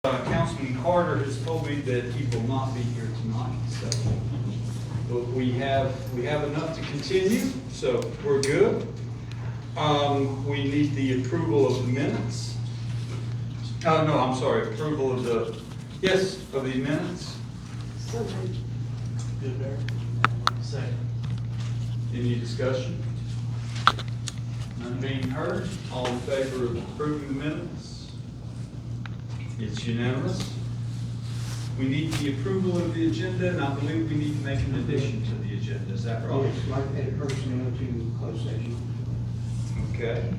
Councilman Carter has told me that he will not be here tonight, so. But we have enough to continue, so we're good. We need the approval of the minutes. No, I'm sorry, approval of the, yes, of the minutes. So moved. Good there. Second. Any discussion? None being heard, all in favor of approving the minutes? It's unanimous. We need the approval of the agenda, and I believe we need to make an addition to the agenda. Is that right? Yes, like add personnel to closed session. Okay.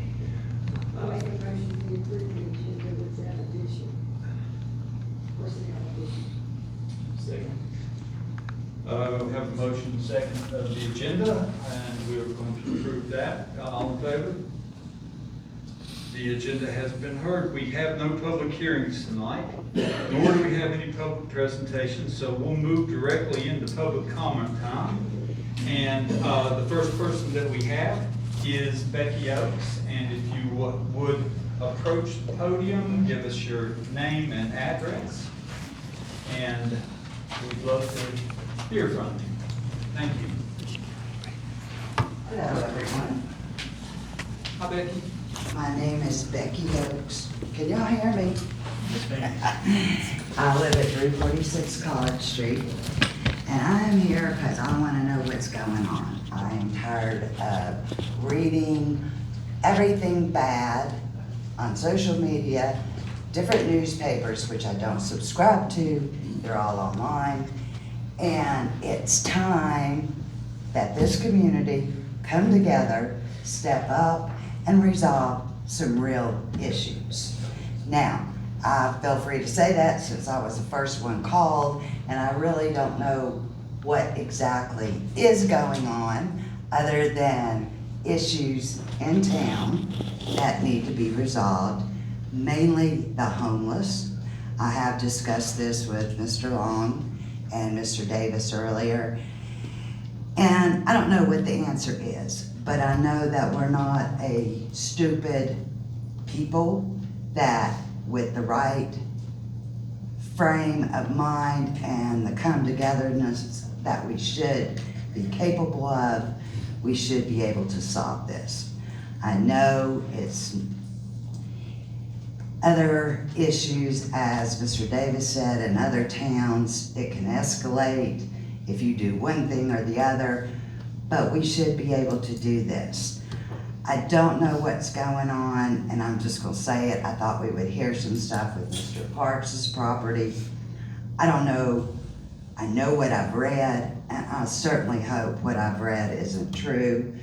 I make a motion to approve the agenda with that addition. Personnel addition. Second. We have a motion second of the agenda, and we're going to approve that. All in favor? The agenda has been heard. We have no public hearings tonight, nor do we have any public presentations, so we'll move directly into public comment time. And the first person that we have is Becky Oakes, and if you would approach the podium, give us your name and address, and we'd love to hear from you. Thank you. Hello, everyone. Hi, Becky. My name is Becky Oakes. Can y'all hear me? Yes, ma'am. I live at 346 College Street, and I am here because I want to know what's going on. I am tired of reading everything bad on social media, different newspapers, which I don't subscribe to. They're all online. And it's time that this community come together, step up, and resolve some real issues. Now, I feel free to say that since I was the first one called, and I really don't know what exactly is going on other than issues in town that need to be resolved, mainly the homeless. I have discussed this with Mr. Long and Mr. Davis earlier, and I don't know what the answer is. But I know that we're not a stupid people, that with the right frame of mind and the come-togetherness that we should be capable of, we should be able to solve this. I know it's other issues, as Mr. Davis said, in other towns, it can escalate if you do one thing or the other. But we should be able to do this. I don't know what's going on, and I'm just gonna say it. I thought we would hear some stuff with Mr. Parks's property. I don't know. I know what I've read, and I certainly hope what I've read isn't true.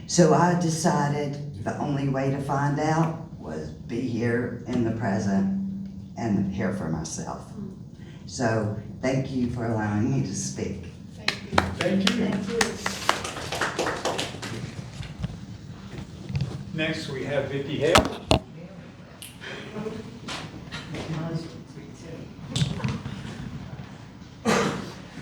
So I decided the only way to find out was be here in the present and hear for myself. So thank you for allowing me to speak. Thank you. Thank you. Next, we have Vicki Hale.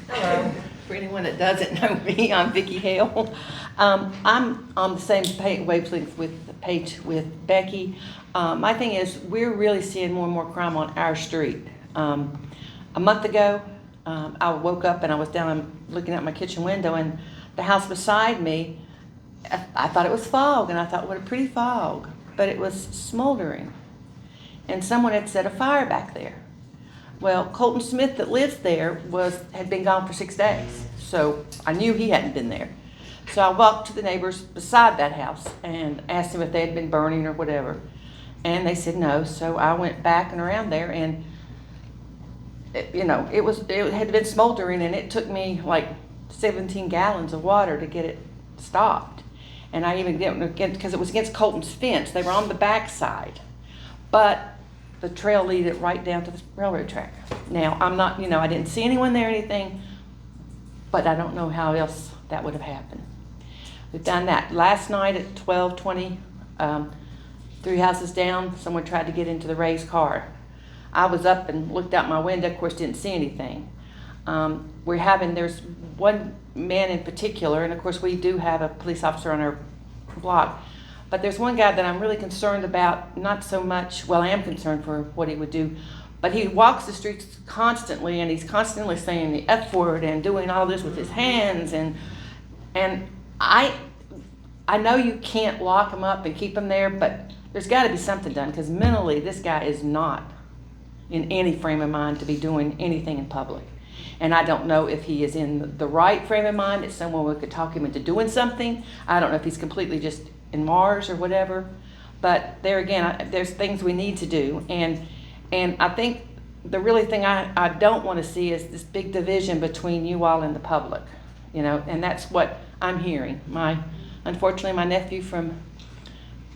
Hello. For anyone that doesn't know me, I'm Vicki Hale. I'm on the same wavelength with Becky. My thing is, we're really seeing more and more crime on our street. A month ago, I woke up and I was down looking out my kitchen window, and the house beside me, I thought it was fog, and I thought, what a pretty fog, but it was smoldering. And someone had set a fire back there. Well, Colton Smith that lives there had been gone for 6 days, so I knew he hadn't been there. So I walked to the neighbors beside that house and asked them if they had been burning or whatever. And they said no, so I went back and around there, and it had been smoldering, and it took me like 17 gallons of water to get it stopped. And I even didn't, because it was against Colton's fence. They were on the back side, but the trail led right down to the railroad track. Now, I'm not, I didn't see anyone there or anything, but I don't know how else that would have happened. We've done that. Last night at 12:20, 3 houses down, someone tried to get into the Ray's car. I was up and looked out my window, of course didn't see anything. There's one man in particular, and of course we do have a police officer on our block, but there's one guy that I'm really concerned about, not so much, well, I am concerned for what he would do, But he walks the streets constantly, and he's constantly saying the F word and doing all this with his hands, and I know you can't lock him up and keep him there, but there's got to be something done, because mentally this guy is not in any frame of mind to be doing anything in public. And I don't know if he is in the right frame of mind, that someone could talk him into doing something. I don't know if he's completely just in Mars or whatever. But there again, there's things we need to do. And I think the really thing I don't want to see is this big division between you all and the public. And that's what I'm hearing. Unfortunately, my nephew from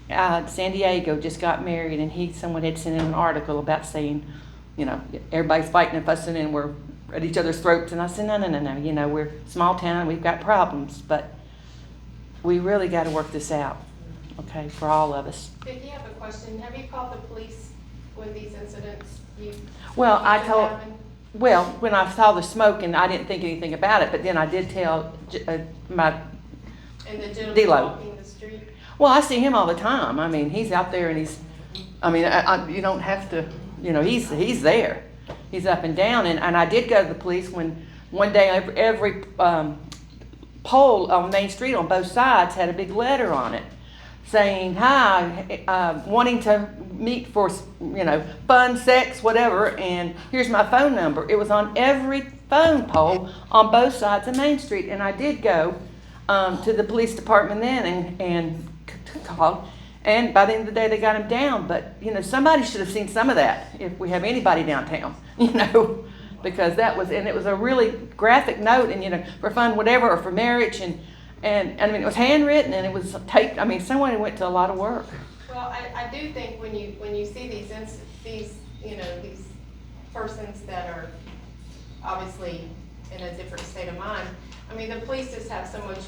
San Diego just got married, and someone had sent in an article about saying, everybody's fighting and fussing and we're at each other's throats. And I said, no, we're a small town, we've got problems, but we really got to work this out, okay, for all of us. Vicki, I have a question. Have you called the police when these incidents Well, happened? Well, when I saw the smoke, and I didn't think anything about it, but then I did tell my And the gentleman D-Lo. walking the street? Well, I see him all the time. I mean, he's out there, and you don't have to, he's there. He's up and down. And I did go to the police when one day every pole on Main Street on both sides had a big letter on it saying, hi, wanting to meet for, fun, sex, whatever, and here's my phone number. It was on every phone pole on both sides of Main Street. And I did go to the police department then and called, and by the end of the day they got him down. But somebody should have seen some of that if we have anybody downtown, because it was a really graphic note, and for fun, whatever, or for marriage, and it was handwritten, and it was taped. Someone went to a lot of work. Well, I do think when you see these persons that are obviously in a different state of mind, the police just have so much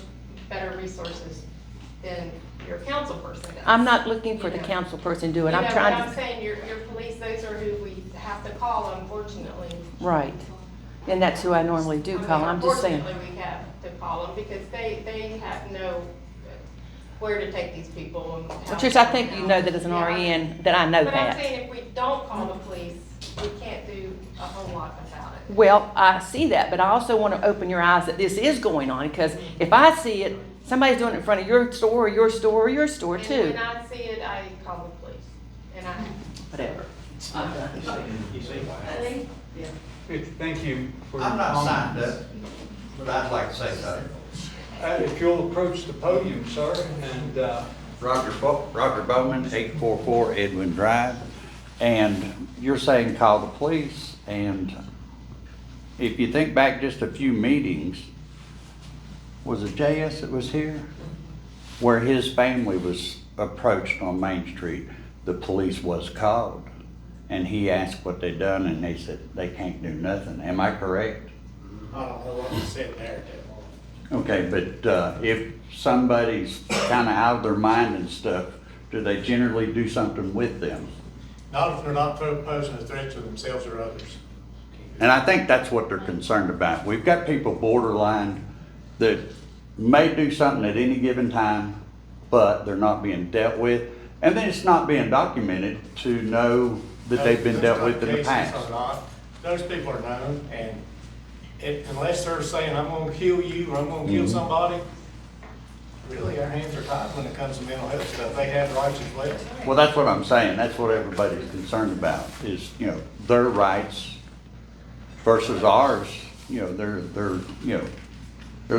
better resources than your council person does. I'm not looking for the council person to do it. I'm trying but to. I'm saying your police, those are who we have to call, unfortunately. Right. And that's who I normally do call. I'm just saying. Unfortunately, we have to call them because they have no where to take these people. And how Trish, to I think you know that as an Yeah. RN that I know But I'm that. saying if we don't call the police, we can't do a whole lot about it. Well, I see that, but I also want to open your eyes that this is going on, because if I see it, somebody's doing it in front of your store, or your store, or your store And too. when I see it, I call the police. And Whatever. You see why? Thank you for. I'm not signed up, but I'd like to say something. If you'll approach the podium, sir, and, Roger Bowman, 844 Edwin Drive, and you're saying call the police, and if you think back just a few meetings, was it JS that was here? Where his family was approached on Main Street, the police was called, and he asked what they done, and they said they can't do nothing. Am I correct? I don't know what was said there at that moment. Okay, but if somebody's kind of out of their mind and stuff, do they generally do something with them? Not if they're not posing a threat to themselves or others. And I think that's what they're concerned about. We've got people borderline that may do something at any given time, but they're not being dealt with. And then it's not being documented to know that they've been dealt with in the past. Those cases are not. Those people are known, and unless they're saying, I'm gonna kill you, or I'm gonna kill somebody, really, our hands are tied when it comes to mental health stuff. They have rights as well. Well, that's what I'm saying. That's what everybody's concerned about is, their rights versus ours. There's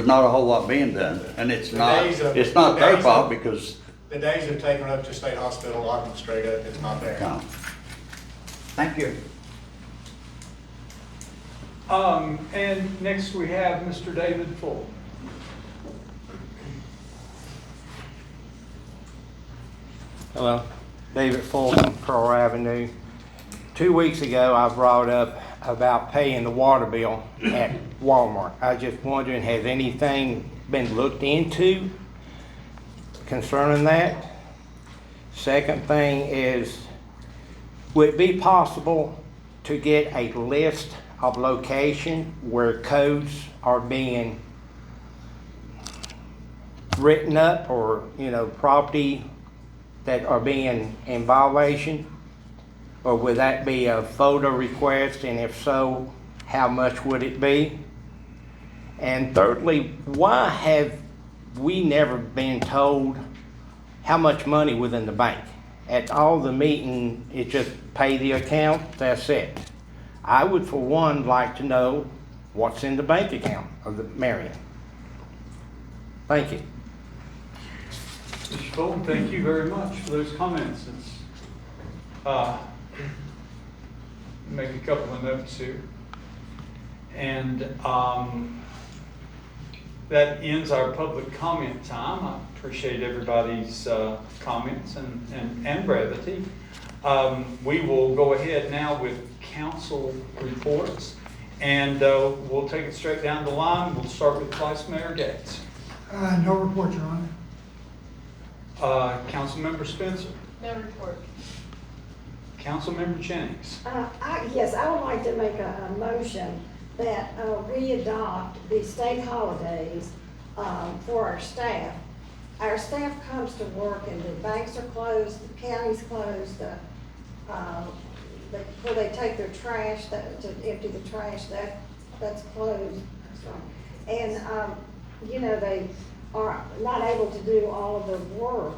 not a whole lot being done, and it's not their fault because. The days of taking them up to state hospital, locking them straight up, it's not there. No. Thank you. and next we have Mr. David Full. Hello, David Fulton, Pearl Avenue. 2 weeks ago, I brought up about paying the water bill at Walmart. I was just wondering, has anything been looked into concerning that? Second thing is, would it be possible to get a list of location where codes are being written up, or, property that are being in violation? Or would that be a photo request, and if so, how much would it be? And thirdly, why have we never been told how much money was in the bank? At all the meeting, it just pay the account, that's it. I would for one like to know what's in the bank account of the Marion. Thank you. Mr. Fulton, thank you very much for those comments. Make a couple of notes here. And that ends our public comment time. I appreciate everybody's comments and brevity. We will go ahead now with council reports, and we'll take it straight down the line. We'll start with Vice Mayor Gates. No report, Your Honor. Councilmember Spencer. No report. Councilmember Jennings. Yes, I would like to make a motion that we adopt the state holidays for our staff. Our staff comes to work and the banks are closed, the county's closed, where they take their trash, to empty the trash, that's closed. And, they are not able to do all of the work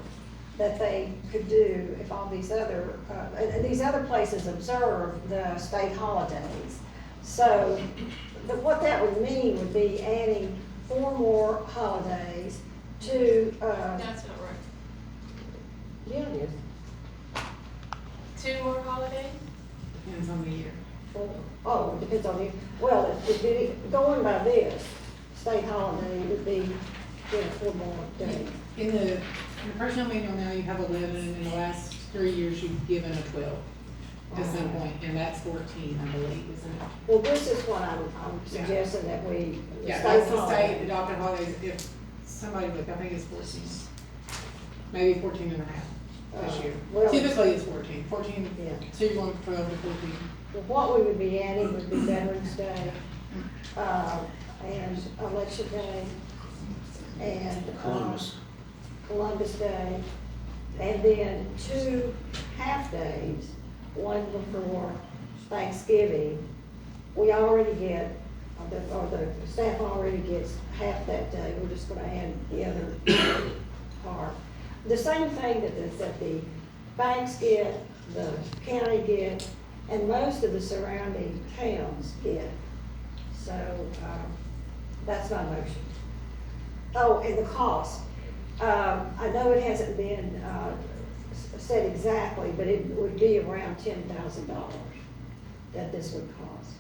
that they could do if all these other, and these other places observe the state holidays. So what that would mean would be adding 4 more holidays to, That's not right. yeah, it is. 2 more holidays? Depends on the year. Oh, it depends on you. Well, going by this, state holiday would be, 4 more days. In the personnel manual now, you have 11, and in the last 3 years, you've given a 12 at some point, and that's 14, I believe, isn't it? Well, this is what I'm suggesting that we. Yeah, state that's the holiday. state adopted holidays, if somebody would, I think it's 14, maybe 14 and a half this year. well- Typically, it's 14, Yeah. so you're going from 12 to 14. Well, what we would be adding would be Veterans Day, and Election Day, and Columbus Day, and then 2 half-days, one before Thanksgiving. We already get, or the staff already gets half that day, we're just gonna add the other part. The same thing that the banks get, the county get, and most of the surrounding towns get. So, that's my motion. Oh, and the cost. I know it hasn't been said exactly, but it would be around $10,000 that this would cost.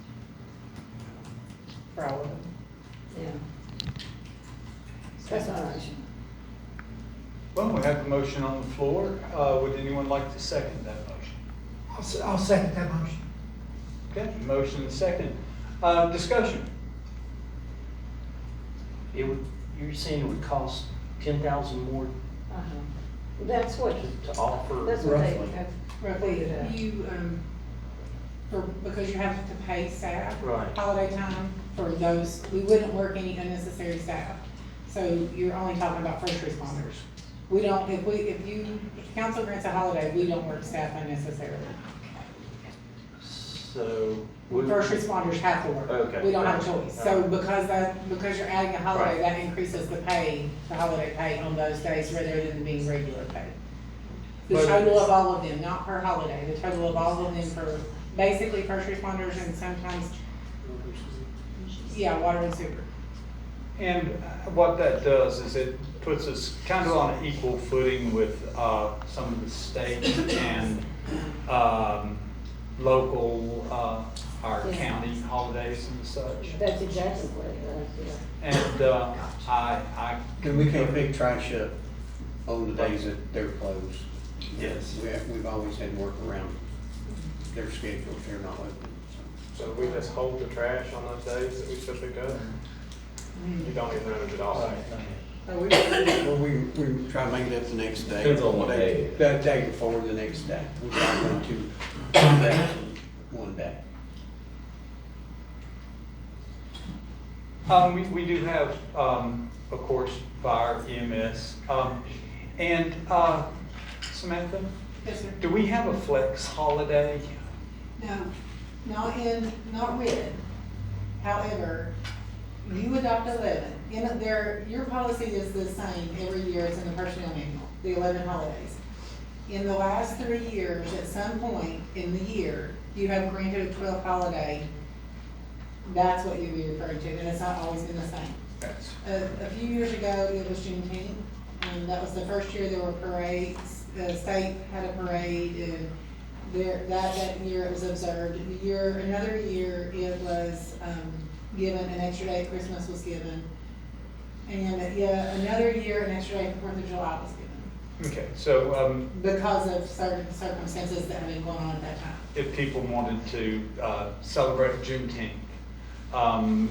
For all of them. Yeah. That's my motion. Well, we have a motion on the floor. Would anyone like to second that motion? I'll second that motion. Okay, motion and second. Discussion. You're saying it would cost 10,000 more That's what, to offer? that's what they roughly? have. Roughly, you, because you have to pay staff. Right. Holiday time for those, we wouldn't work any unnecessary staff. So you're only talking about first responders. We don't, if council grants a holiday, we don't work staff unnecessarily. So. First responders have to work. Okay. We don't have a choice. So Alright. because you're adding a holiday, Right. that increases the pay, the holiday pay on those days rather than being regular pay. The But total it's- of all of them, not per holiday, the total of all of them for basically first responders and sometimes, yeah, water and sewer. And what that does is it puts us kind of on an equal footing with some of the state and local, our Yeah. county holidays and such. That's exactly what it does, yeah. And I. Because we can't pick trash up on the days that they're closed. Yes. We've always had to work around their schedule if they're not open, so. So we just hold the trash on those days that we still pick up? You don't even run it at all? Well, we try to make it up the next day. Depends on what day. The day before the next day. We try to go to 2 days in one day. We do have, of course, fire, EMS, and Samantha, Yes, sir. Do we have a flex holiday? No, not written. However, you adopt 11. Your policy is the same every year as in the personnel manual, the 11 holidays. In the last 3 years, at some point in the year, you have granted a 12th holiday. That's what you'd be referring to, and it's not always been the same. That's, A few years ago, it was Juneteenth, and that was the first year there were parades. The state had a parade, and that year it was observed. Another year, it was, given, an extra day at Christmas was given. And, yeah, another year, an extra day for 4th of July was given. okay, so, Because of certain circumstances that had been going on at that time. if people wanted to, celebrate Juneteenth,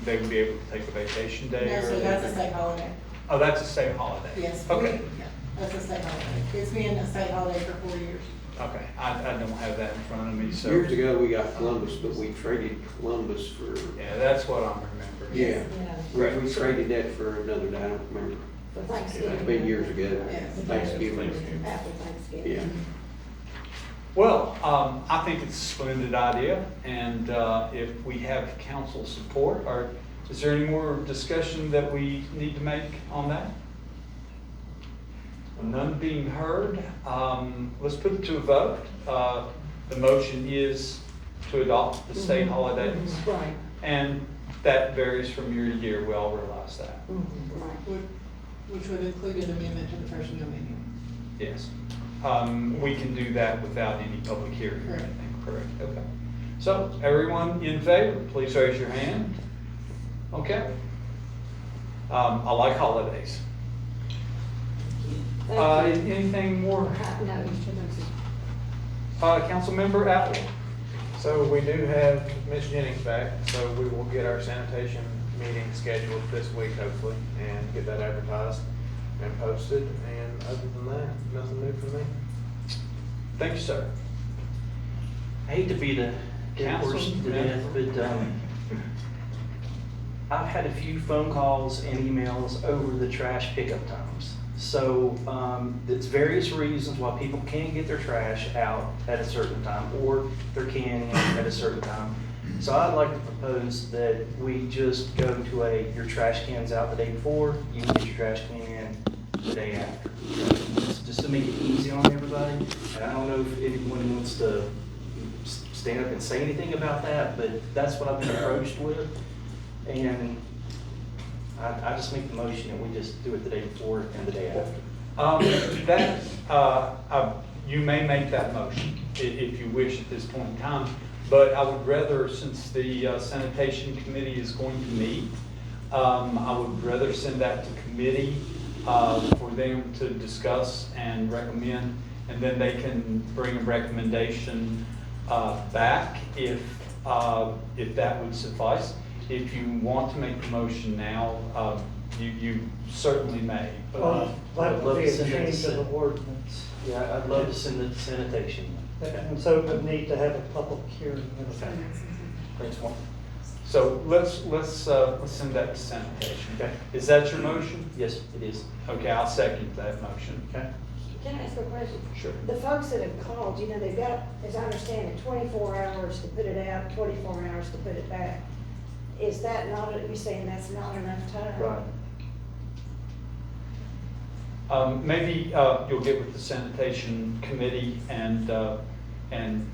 they would be able to take a vacation day? No, or so that's a state holiday. Oh, that's a state holiday? Yes. Okay, Yeah, that's a state holiday. It's been a state holiday for 4 years. okay, I don't have that in front of me, so. Years ago, we got Columbus, but we traded Columbus for, Yeah, that's what I'm remembering. yeah. Yeah, We traded that for another day, I don't remember. for Thanksgiving. It's been years ago, Yes. Thanksgiving. After Thanksgiving. Yeah. Well, I think it's a splendid idea, and if we have council support, or is there any more discussion that we need to make on that? None being heard, let's put it to a vote. The motion is to adopt the state holidays, Right, and that varies from year to year, we all realize that. right. Which would include an amendment to the personnel manual. Yes. We can do that without any public hearing or Correct. anything, correct? Okay. So, everyone in favor, please raise your hand. Okay. I like holidays. Thank you. Anything more? No, Councilmember Apple? So we do have Ms. Jennings back, so we will get our sanitation meeting scheduled this week hopefully and get that advertised and posted. And other than that, nothing new from me. Thank you, sir. I hate to be the dead horse to death, but, I've had a few phone calls and emails over the trash pickup times. So, it's various reasons why people can't get their trash out at a certain time, or they're canning it at a certain time. So I'd like to propose that we just go to your trash can's out the day before, you can get your trash can in the day after. Just to make it easy on everybody. And I don't know if anyone wants to stand up and say anything about that, but that's what I've been approached with. And I just make the motion that we just do it the day before and the day after. You may make that motion if you wish at this point in time, but I would rather, since the sanitation committee is going to meet, I would rather send that to committee for them to discuss and recommend, and then they can bring a recommendation back if that would suffice. If you want to make the motion now, you certainly may. Well, That would be a change of the ordinance. ordinance. Yeah, I'd love to send it to sanitation. And so it would need to have a public hearing. Thanks, Mark. So let's send that to sanitation. Okay. Is that your motion? Yes, it is. Okay, I'll second that motion. Okay. Can I ask a question? Sure. The folks that have called, they've got, as I understand it, 24 hours to put it out, 24 hours to put it back. Is that not, you're saying that's not enough time? Right. Maybe you'll get with the sanitation committee and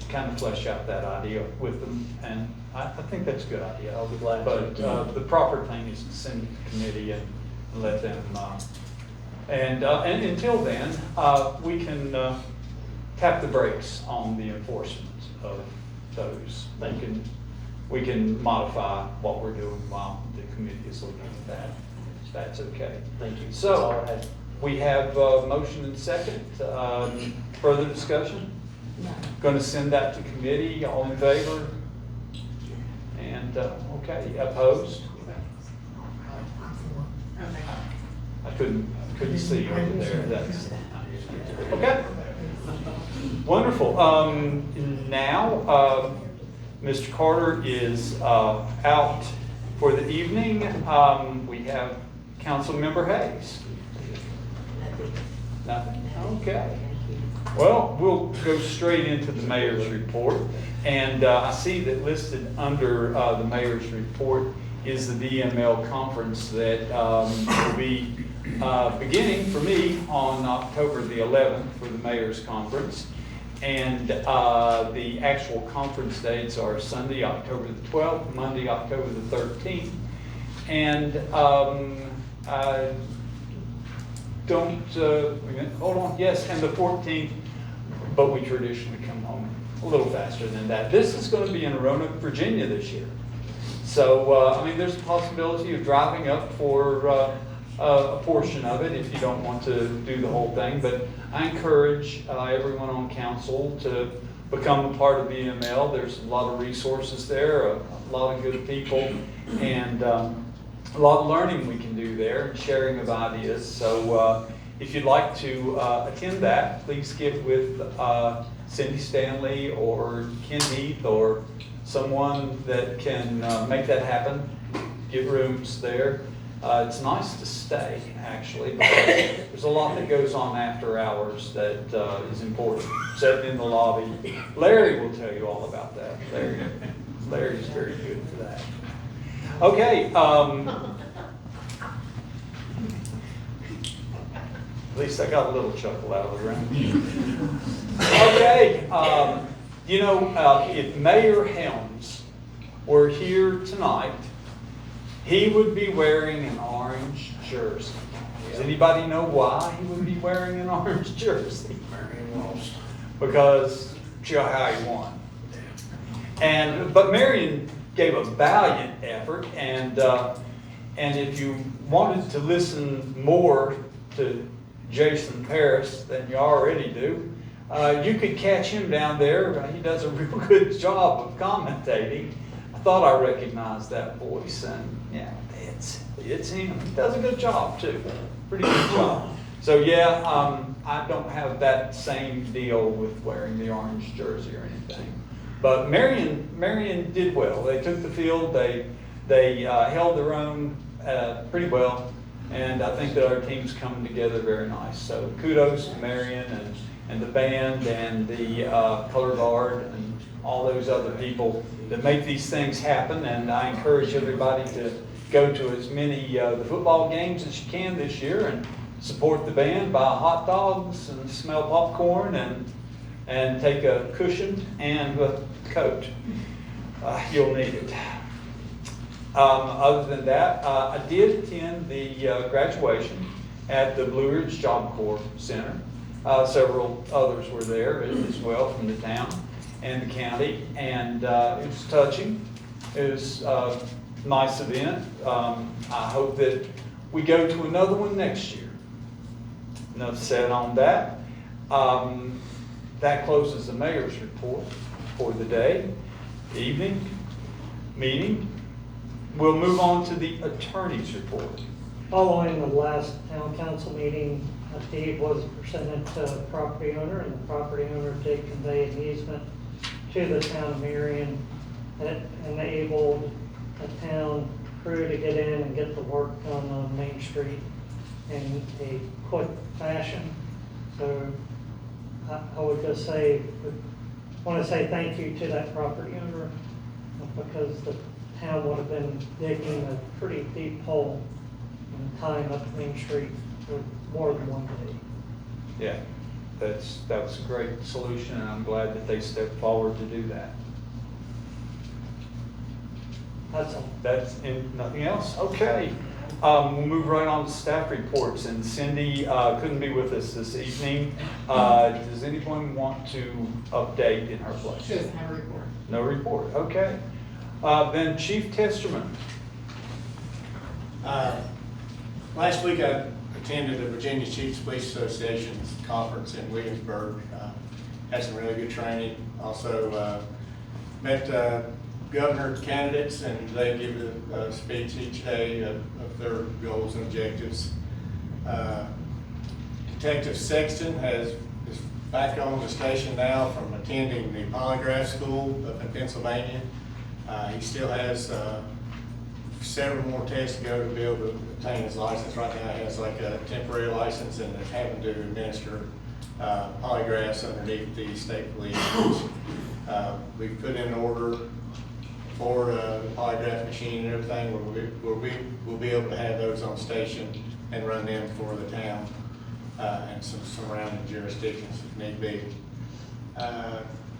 kind of flesh out that idea with them, and I think that's a good idea. I'll be glad to. But the proper thing is to send it to committee and let them, and until then, we can tap the brakes on the enforcement of those. We can modify what we're doing while the committee is looking at that, if that's okay. Thank you. That's So, all I had. we have a motion and second. Further discussion? No. Going to send that to committee. All in favor? And, okay, opposed? I couldn't see over there. That's, okay. Wonderful. Now, Mr. Carter is out for the evening. We have Councilmember Hayes. Nothing? Okay. Well, we'll go straight into the mayor's report. And I see that listed under the mayor's report is the DML conference that will be beginning for me on October the 11th for the mayor's conference. And the actual conference dates are Sunday, October the 12th, Monday, October the 13th. And don't, wait a minute, hold on, yes, and the 14th, but we traditionally come home a little faster than that. This is going to be in Roanoke, Virginia this year. So, I mean, there's a possibility of driving up for a portion of it if you don't want to do the whole thing. But I encourage everyone on council to become a part of BML. There's a lot of resources there, a lot of good people, and a lot of learning we can do there and sharing of ideas. So if you'd like to attend that, please get with Cindy Stanley or Ken Heath or someone that can make that happen. Get rooms there. It's nice to stay, actually, because there's a lot that goes on after hours that is important. Sitting in the lobby. Larry will tell you all about that. Larry's very good for that. Okay. At least I got a little chuckle out of the room. Okay. You know, if Mayor Helms were here tonight, he would be wearing an orange jersey. Does anybody know why he would be wearing an orange jersey? Marion lost. Because how he won. But Marion gave a valiant effort, and if you wanted to listen more to Jason Paris than you already do, you could catch him down there. He does a real good job of commentating. I thought I recognized that voice, and yeah, it's him. He does a good job too, pretty good job. So yeah, I don't have that same deal with wearing the orange jersey or anything. But Marion did well. They took the field. They held their own pretty well, and I think that our team's coming together very nice. So kudos to Marion and the band and the color guard and all those other people that make these things happen. And I encourage everybody to go to as many the football games as you can this year and support the band, buy hot dogs and smell popcorn and take a cushion and a coat. You'll need it. Other than that, I did attend the graduation at the Blue Ridge Job Corps Center. Several others were there as well from the town and the county, and it was touching. It was a nice event. I hope that we go to another one next year. Enough said on that. That closes the mayor's report for the day, evening, meeting. We'll move on to the attorney's report. Following the last town council meeting, a deed was presented to the property owner, and the property owner did convey an easement to the town of Marion that enabled the town crew to get in and get the work done on Main Street in a quick fashion. So I would just say, want to say thank you to that property owner, because the town would have been digging a pretty deep hole and tying up Main Street for more than one day. Yeah, that was a great solution, and I'm glad that they stepped forward to do that. That's all. That's nothing else? Okay. We'll move right on to staff reports, and Cindy couldn't be with us this evening. Does anyone want to update in her place? She doesn't have a report. No report, okay. Then Chief Testerman. Last week I attended the Virginia Chiefs Police Association's conference in Williamsburg. Had some really good training. Also met governor candidates, and they give a speech each day of their goals and objectives. Detective Sexton is back on the station now from attending the polygraph school up in Pennsylvania. He still has several more tests to go to be able to obtain his license. Right now he has like a temporary license and is having to administer polygraphs underneath the state police. We've put in an order for the polygraph machine and everything, we'll be able to have those on station and run them for the town and some surrounding jurisdictions if need be.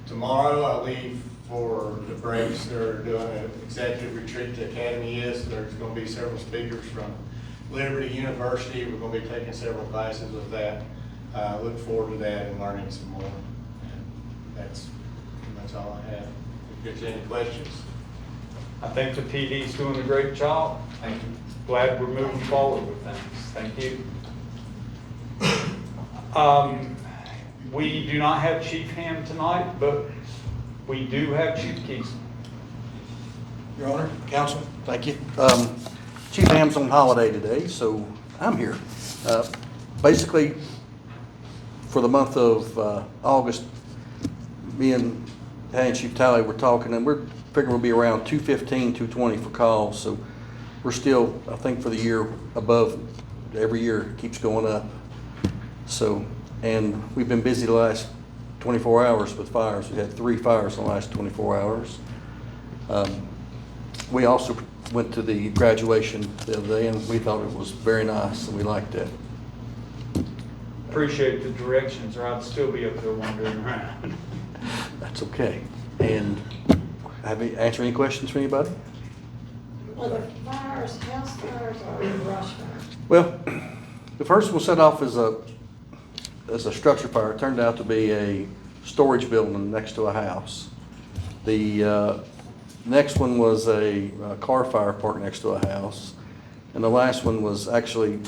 Tomorrow I leave for the breaks. They're doing an executive retreat the Academy is. There's going to be several speakers from Liberty University. We're going to be taking several classes with that. Look forward to that and learning some more. And that's pretty much all I have. If there's any questions. I think the PD's doing a great job. Thank you. Glad we're moving forward with things. Thank you. We do not have Chief Ham tonight, but we do have Chief Keeson. Your Honor, Counsel, thank you. Chief Ham's on holiday today, so I'm here. Basically, for the month of August, me and Chief Talley were talking, and we're figuring we'll be around 215, 220 for calls. So we're still, I think, for the year above. Every year it keeps going up. So, and we've been busy the last 24 hours with fires. We had 3 fires in the last 24 hours. We also went to the graduation the other day, and we thought it was very nice, and we liked that. Appreciate the directions, or I'd still be up there wandering around. That's okay. And have you answered any questions for anybody? Well, the fires, house fires or brush fires? Well, the first one set off as a structure fire. It turned out to be a storage building next to a house. The next one was a car fire parked next to a house. And the last one was actually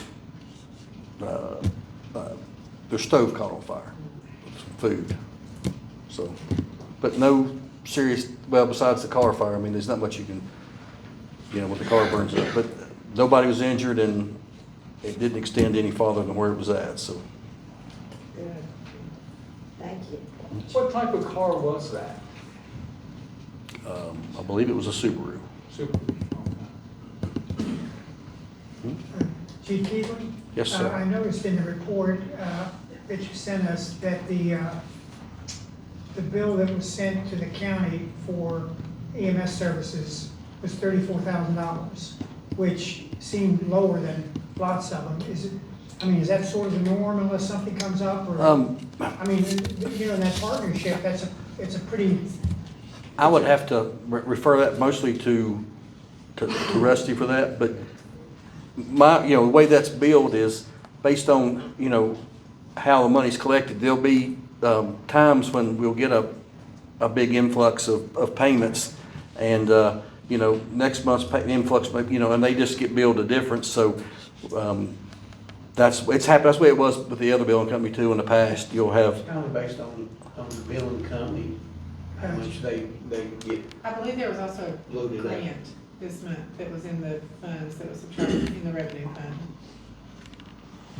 their stove caught on fire with some food. So, but no serious, well, besides the car fire, I mean, there's not much you can, when the car burns up. But nobody was injured, and it didn't extend any farther than where it was at, so. Good. Thank you. What type of car was that? I believe it was a Subaru. Super. Chief Keelan? Yes, sir. I noticed in the report that you sent us that the bill that was sent to the county for EMS services was $34,000, which seemed lower than lots of them. Is that sort of the norm unless something comes up? Or in that partnership, it's a pretty... I would have to refer that mostly to Rusty for that, but the way that's billed is based on, how the money's collected. There'll be times when we'll get a big influx of payments, and, next month's influx, and they just get billed a difference. So that's happened. That's the way it was with the other billing company too in the past. You'll have... It's kind of based on the billing company, how much they get. I believe there was also a Loaded up. grant this month that was in the funds, that was subtracted in the revenue fund,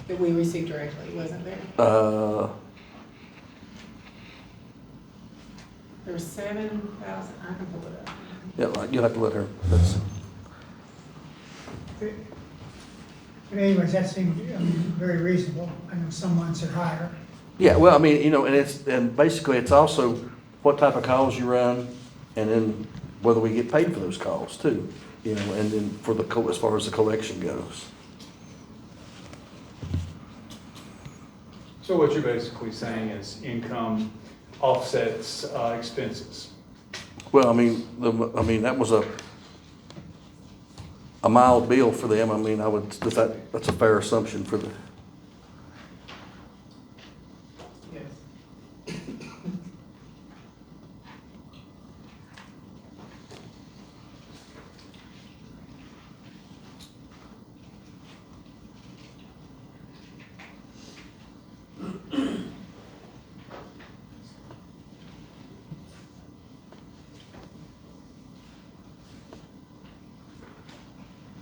that we received directly, wasn't there? There was 7,000, I can pull it up. Yeah, you'll have to let her. That's... But anyways, that seemed very reasonable. I know some months are higher. Yeah, well, and basically it's also what type of calls you run, and then whether we get paid for those calls too, and then for as far as the collection goes. So what you're basically saying is income offsets expenses. Well, that was a mild bill for them. That's a fair assumption for the. Yes.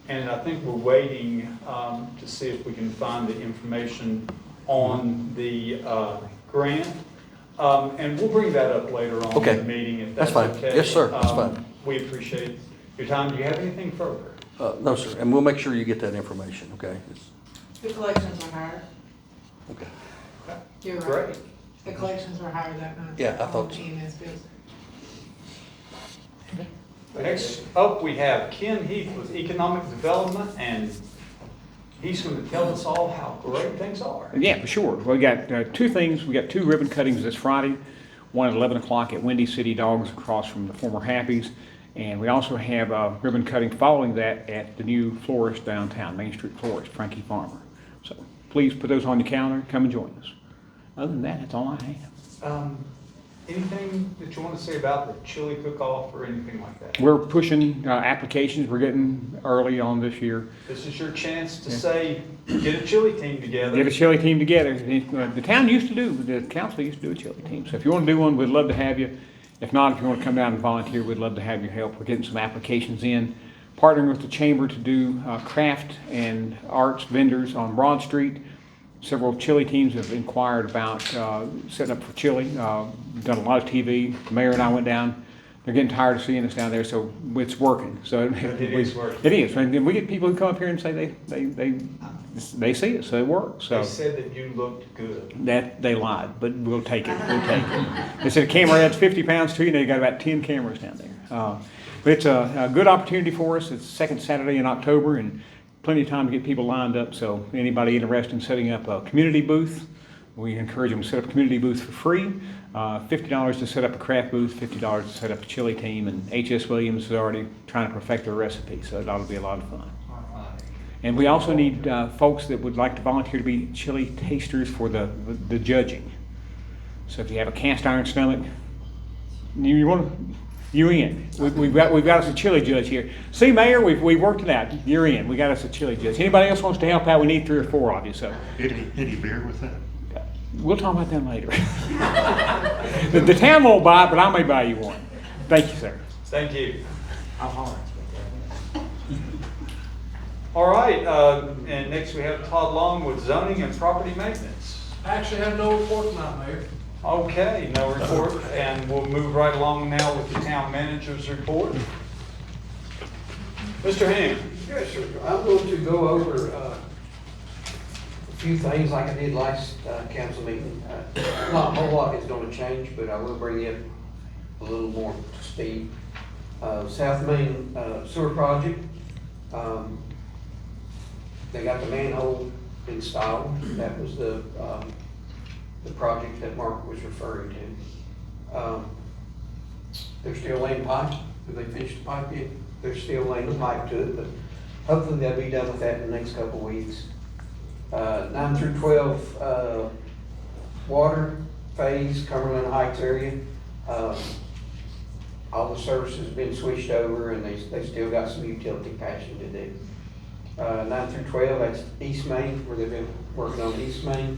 And I think we're waiting to see if we can find the information on the grant. And we'll bring that up later on Okay. in the meeting if That's that's fine. okay. Yes, sir. That's fine. We appreciate your time. Do you have anything further? No, sir, and we'll make sure you get that information, okay? The collections are higher. Okay. You're right. Great. The collections were higher that month. Yeah, I thought on so. EMS bills. Next up, we have Ken Heath with Economic Development, and he's going to tell us all how great things are. Yeah, for sure. We got two things. We got two ribbon cuttings this Friday, one at 11 o'clock at Windy City Dogs across from the former Happy's. And we also have a ribbon cutting following that at the new florist downtown, Main Street Florist, Frankie Farmer. So please put those on your calendar, come and join us. Other than that, that's all I have. Anything that you want to say about the chili cook-off or anything like that? We're pushing applications. We're getting early on this year. This is your chance to say, get a chili team together. Get a chili team together. The town used to do, the council used to do a chili team. So if you want to do one, we'd love to have you. If not, if you want to come down and volunteer, we'd love to have your help. We're getting some applications in. Partnering with the chamber to do craft and arts vendors on Broad Street. Several chili teams have inquired about setting up for chili. Done a lot of TV. The mayor and I went down. They're getting tired of seeing us down there, so it's working. So it is working. It is. And we get people who come up here and say they see it, so it works. So They said that you looked good. that they lied, but we'll take it. We'll take it. They said a camera adds 50 pounds to you, and they got about 10 cameras down there. But it's a good opportunity for us. It's the second Saturday in October, and plenty of time to get people lined up. So anybody interested in setting up a community booth, we encourage them to set up a community booth for free. $50 to set up a craft booth, $50 to set up a chili team, and H.S. Williams is already trying to perfect their recipe, so it ought to be a lot of fun. And we also need folks that would like to volunteer to be chili tasters for the judging. So if you have a cast iron stomach, you're in. We've got us a chili judge here. See, Mayor, we've worked it out. You're in. We got us a chili judge. Anybody else wants to help out? We need 3 or 4 of you. So Any beer with that? we'll talk about that later. the town won't buy it, but I may buy you one. Thank you, sir. Thank you. I'll holler. All right, and next we have Todd Long with zoning and property maintenance. I actually have no report tonight, Mayor. Okay, no report, and we'll move right along now with the town manager's report. Mr. Ham. Yes, sir. I'm going to go over a few things like I did last council meeting. Not a whole lot is going to change, but I will bring you a little more to speed. South Main sewer project. They got the manhole installed. That was the project that Mark was referring to. They're still laying pipe. Have they finished the pipe yet? They're still laying the pipe to it, but hopefully they'll be done with that in the next couple of weeks. 9 through 12 water phase, Cumberland Heights area. All the services have been switched over, and they still got some utility patching to do. 9 through 12, that's East Main, where they've been working on East Main.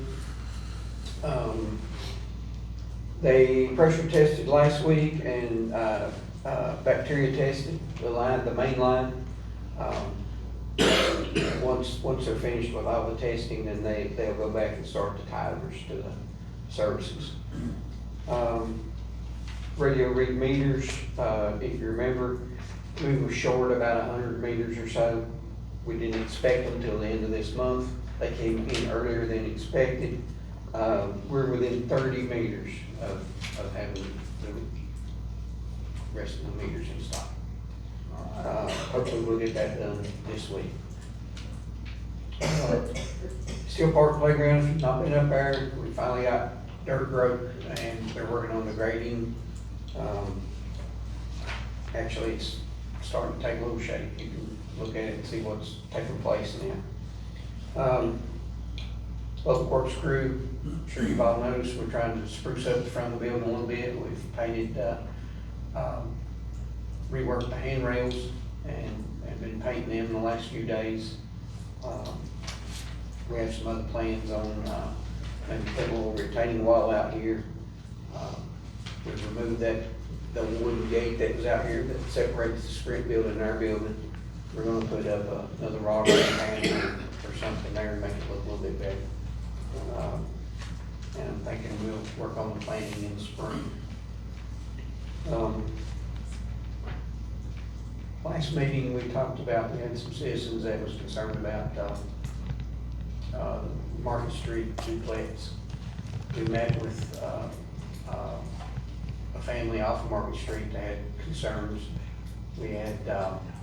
They pressure tested last week and bacteria tested the main line. Once they're finished with all the testing, then they'll go back and start the timers to the services. Radio read meters, if you remember, we were short about 100 meters or so. We didn't expect them until the end of this month. They came in earlier than expected. We're within 30 meters of having the rest of the meters in stock. Hopefully we'll get that done this week. Steel Park Playground, if you've not been up there, we finally got dirt broke and they're working on the grading. Actually, it's starting to take a little shape. You can look at it and see what's taking place now. Public Works crew, I'm sure you've all noticed, we're trying to spruce up the front of the building a little bit. We've painted, reworked the handrails and been painting them in the last few days. We have some other plans on maybe putting a little retaining wall out here. We've removed the wooden gate that was out here that separates the Sprint building and our building. We're gonna put up another rod panel or something there and make it look a little bit better. And I'm thinking we'll work on the planning in the spring. Last meeting we talked about, we had some citizens that was concerned about Market Street duplex. We met with, a family off of Market Street that had concerns. We had,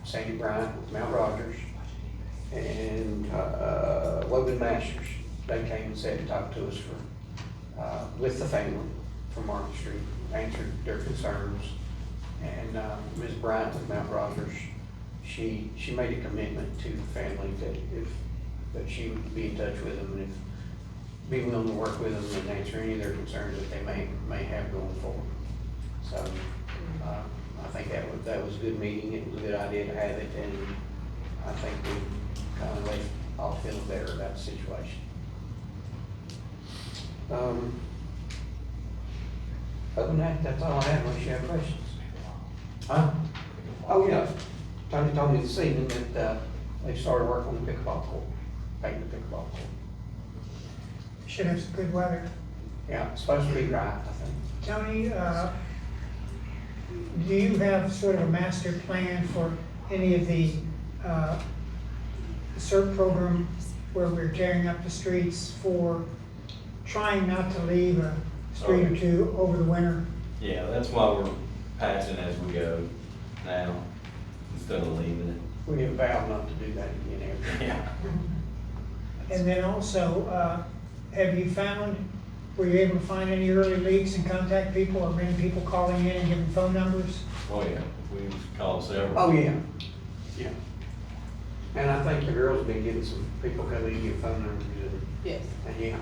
Sandy Bryant with Mount Rogers and, Logan Masters. They came and sat and talked to us with the family from Market Street, answered their concerns. And, Ms. Bryant with Mount Rogers, she made a commitment to the family that she would be in touch with them and be willing to work with them and answer any of their concerns that they may have going forward. So, I think that was a good meeting. It was a good idea to have it, and I think we kind of left off feeling better about the situation. Other than that, that's all I have, unless you have questions. Huh? Oh, yeah. Tony told me this evening that, they started work on the pickleball court, painting the pickleball court. Should have some good weather. Yeah, it's supposed to be dry, I think. Tony, do you have sort of a master plan for any of the CERT program where we're tearing up the streets for trying not to leave a street or two over the winter? Yeah, that's why we're patching as we go now, instead of leaving it. We have vowed not to do that again ever. Yeah. And then also, have you found, were you able to find any early leaks and contact people, or many people calling in and giving phone numbers? Oh, yeah, we've called several. Oh, yeah, yeah. And I think the girls have been getting some people coming in and give phone numbers. Yes. And yeah,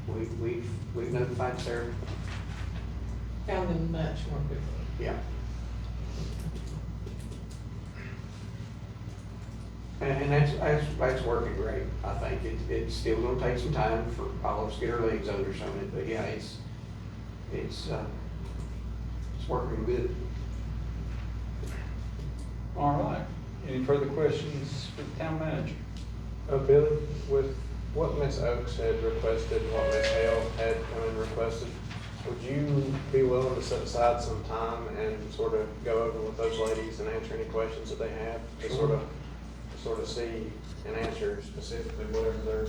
we've notified Sarah. Found them much more quickly. Yeah. And that's working great. I think it's still gonna take some time for all of us to get our legs under some of it, but yeah, it's working good. All right. Any further questions for the town manager? Billy, with what Miss Oaks had requested, what Miss Hale had come and requested, would you be willing to set aside some time and sort of go over with those ladies and answer any questions that they have? To sort of see and answer specifically whatever they're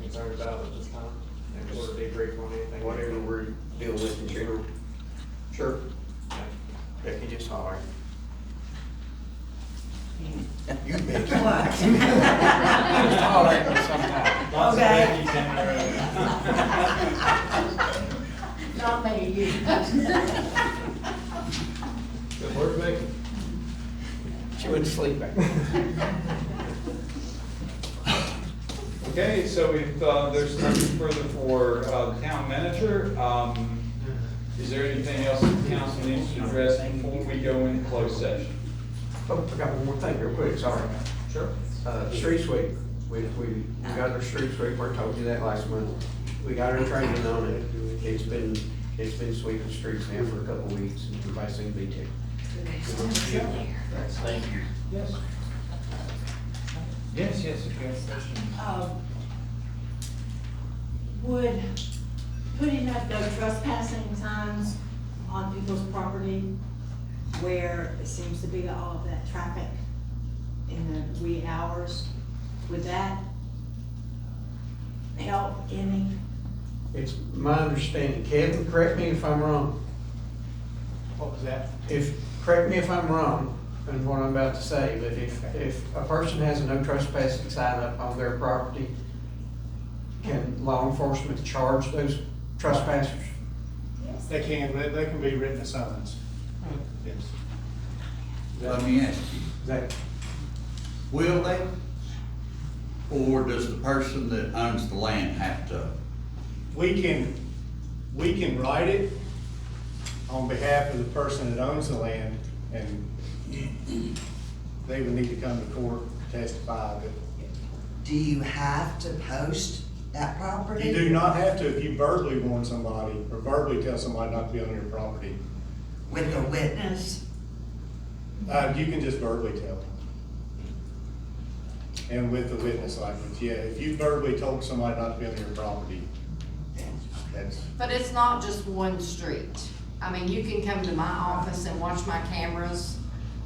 concerned about at this time, and sort of debrief on anything. Whatever we're dealing with in general. Sure. Becky, just holler. You bet. What? Just holler at me sometime. Lots of Okay. Not me, you. Good work, Becky. She went to sleep back. Okay, so if there's nothing further for the town manager, is there anything else that the council needs to address before we go into closed session? Oh, I forgot one more thing real quick, sorry. Sure. Street sweep, we got our street sweeper, I told you that last month. We got our training on it. It's been sweeping the streets now for a couple of weeks, and everybody seems to be tickled. Thank you. Yes. Yes, if you have a question. Would putting up the trespassing signs on people's property where it seems to be all of that traffic in the wee hours, would that help any? It's my understanding, Kevin, correct me if I'm wrong. What was that? Correct me if I'm wrong in what I'm about to say, but if a person has a no trespassing sign up on their property, can law enforcement charge those trespassers? They can be written as summons. Yes. Let me ask you, That, will they? Or does the person that owns the land have to? We can write it on behalf of the person that owns the land, and they would need to come to court to testify that. Do you have to post that property? You do not have to if you verbally warn somebody or verbally tell somebody not to be on your property. With a witness? You can just verbally tell them. And with the witness language, yeah, if you verbally told somebody not to be on your property, that's. But it's not just one street. I mean, you can come to my office and watch my cameras,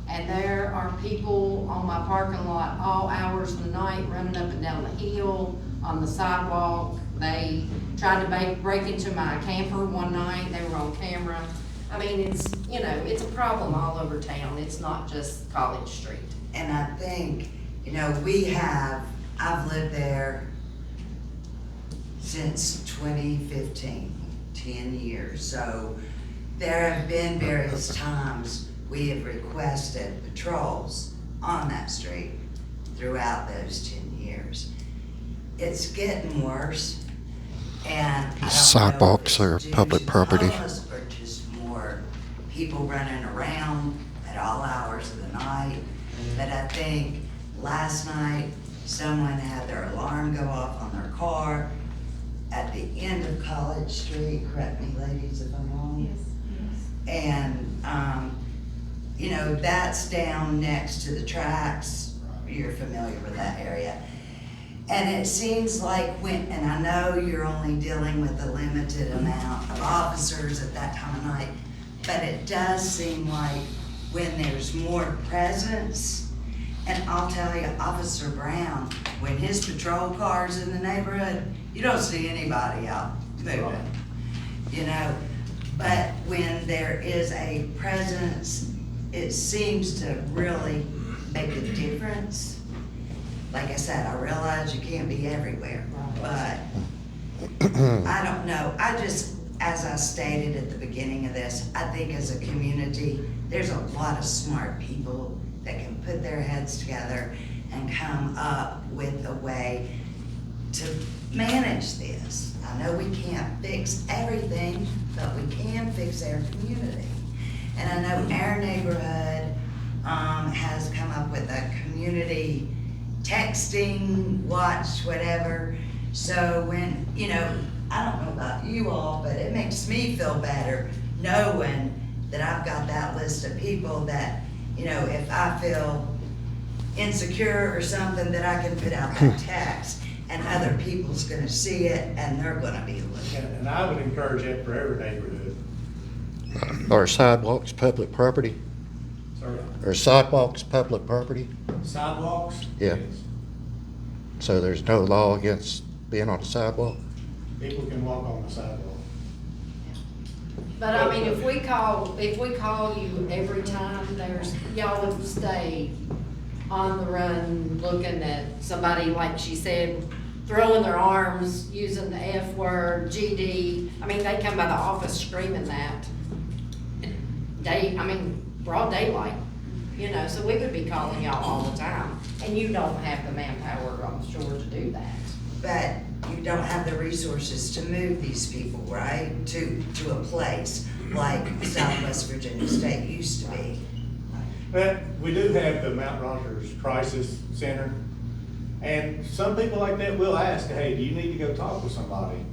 and there are people on my parking lot all hours of the night running up and down the hill, on the sidewalk. They tried to break into my camper one night, they were on camera. I mean, it's, you know, it's a problem all over town, it's not just College Street. And I think, you know, I've lived there since 2015, 10 years. So there have been various times we have requested patrols on that street throughout those 10 years. It's getting worse, and I don't know if Sidewalks it's are due public to property. homeless or just more people running around at all hours of the night. But I think last night, someone had their alarm go off on their car at the end of College Street, correct me ladies if I'm wrong. Yes. And, you know, that's down next to the tracks. You're familiar with that area. And it seems like and I know you're only dealing with a limited amount of officers at that time of night, but it does seem like when there's more presence, and I'll tell you, Officer Brown, when his patrol car's in the neighborhood, you don't see anybody out moving, you know? But when there is a presence, it seems to really make a difference. Like I said, I realize you can't be everywhere, but I don't know. As I stated at the beginning of this, I think as a community, there's a lot of smart people that can put their heads together and come up with a way to manage this. I know we can't fix everything, but we can fix our community. And I know our neighborhood has come up with a community texting, watch, whatever. So when, you know, I don't know about you all, but it makes me feel better knowing that I've got that list of people that, you know, if I feel insecure or something, that I can put out that text and other people's gonna see it and they're gonna be looking. And I would encourage that for every neighborhood. Are sidewalks public property? Sorry. Are sidewalks public property? Sidewalks? Yeah. Yes. So there's no law against being on a sidewalk? People can walk on the sidewalk. But I mean, if we call you every time y'all would stay on the run looking at somebody, like she said, throwing their arms, using the F word, GD. I mean, they come by the office screaming that. Broad daylight, you know, so we would be calling y'all all the time. And you don't have the manpower, I'm sure, to do that. But you don't have the resources to move these people, right? To a place like Southwest Virginia State used to be. But we do have the Mount Rogers Crisis Center, and some people like that will ask, hey, do you need to go talk with somebody?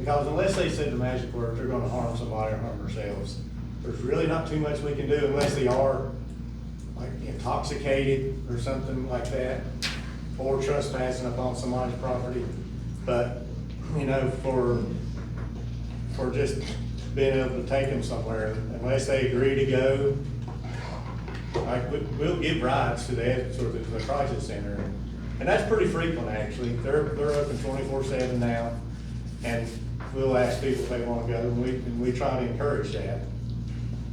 Because unless they said the magic words, they're gonna harm somebody or harm themselves. There's really not too much we can do unless they are like intoxicated or something like that, or trespassing upon somebody's property. But, you know, for just being able to take them somewhere, unless they agree to go, like, we'll give rides to the crisis center. And that's pretty frequent, actually. They're open 24/7 now, and we'll ask people if they wanna go, and we try to encourage that.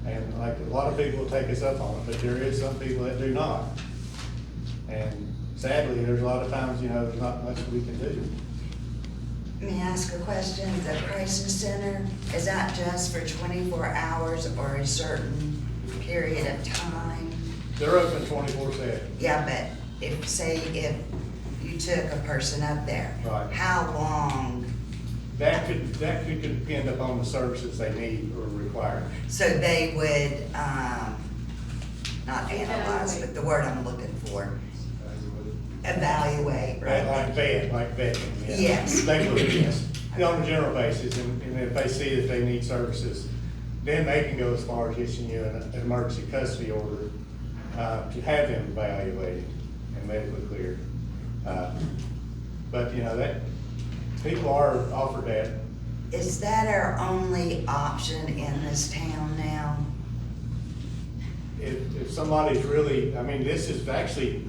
And like, a lot of people will take us up on it, but there is some people that do not. And sadly, there's a lot of times, you know, there's not much we can do. Let me ask a question. The crisis center, is that just for 24 hours or a certain period of time? They're open 24/7. Yeah, but if you took a person up there, Right. how long? That could depend upon the services they need or require. So they would, not analyze, but the word I'm looking for, evaluate, right? Like vetting, yeah. Yes. They would, yes, on a general basis, and if they see that they need services, then they can go as far as issuing you an emergency custody order, to have them evaluated and medically cleared. But, you know, that, people are offered that. Is that our only option in this town now? If somebody's really, I mean, this is actually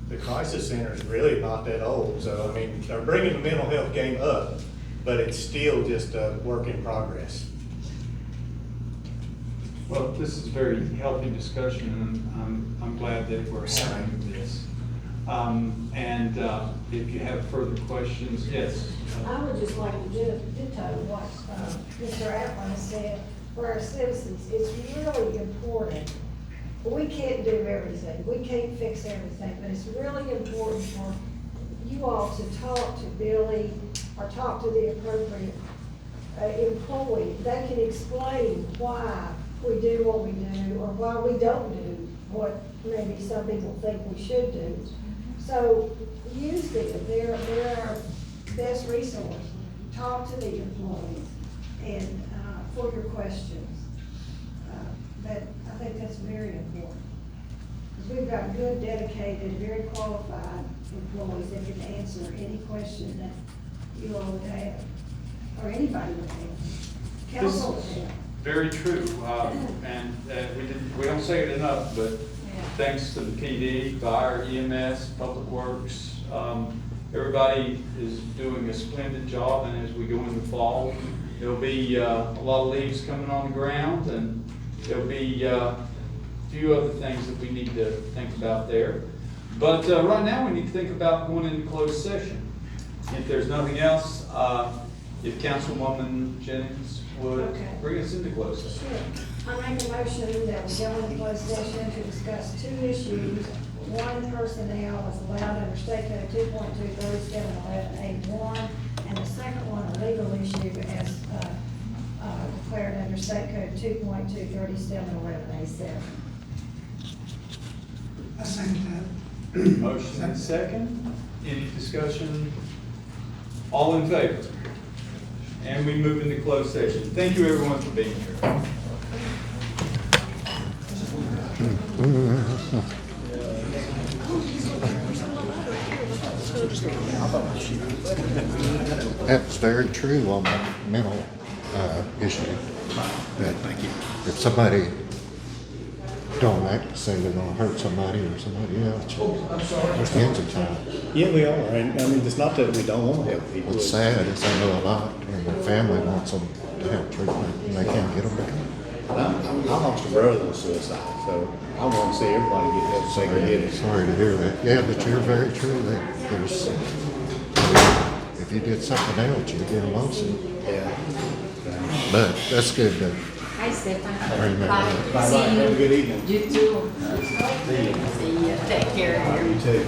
the crisis center is really not that old, so, I mean, they're bringing the mental health game up, but it's still just a work in progress. Well, this is a very healthy discussion, and I'm glad that we're having this. If you have further questions, yes. I would just like to ditto what Mr. Atlas said. For our citizens, it's really important. We can't do everything. We can't fix everything, but it's really important for you all to talk to Billy or talk to the appropriate employee. They can explain why we do what we do or why we don't do what maybe some people think we should do. So use them. They're our best resource. Talk to the employees and for your questions. I think that's very important. Because we've got good, dedicated, very qualified employees that can answer any question that you all would have, or anybody would have. Council would have. Very true, we don't say it enough, but thanks to the PD, fire, EMS, Public Works, everybody is doing a splendid job, and as we go into fall, there'll be a lot of leaves coming on the ground, and there'll be a few other things that we need to think about there. But right now, we need to think about going into closed session. If there's nothing else, if Councilwoman Jennings would bring us into closed session. Sure. I make a motion that we go into closed session to discuss two issues. One, personnel is allowed under State Code 2.23711A1, and the second one, a legal issue as declared under State Code 2.23711A7. I second that. Motion and second. Any discussion? All in favor? And we move into closed session. Thank you, everyone, for being here. That's very true on the mental issue. That if somebody don't act to say they're gonna hurt somebody or somebody else, there's ends of time. Yeah, we are, and I mean, it's not that we don't want to help people. What's sad is I know a lot, and their family wants them to have treatment, and they can't get them to come. I lost a brother to suicide, so I want to see everybody get help so they can get it. Sorry to hear that. Yeah, but you're very true. There's, if you did something else, you'd get a lawsuit. Yeah. But that's good to Hi, Stefan. remember. Bye-bye. Have a good evening. You too. See you. Take care. You too.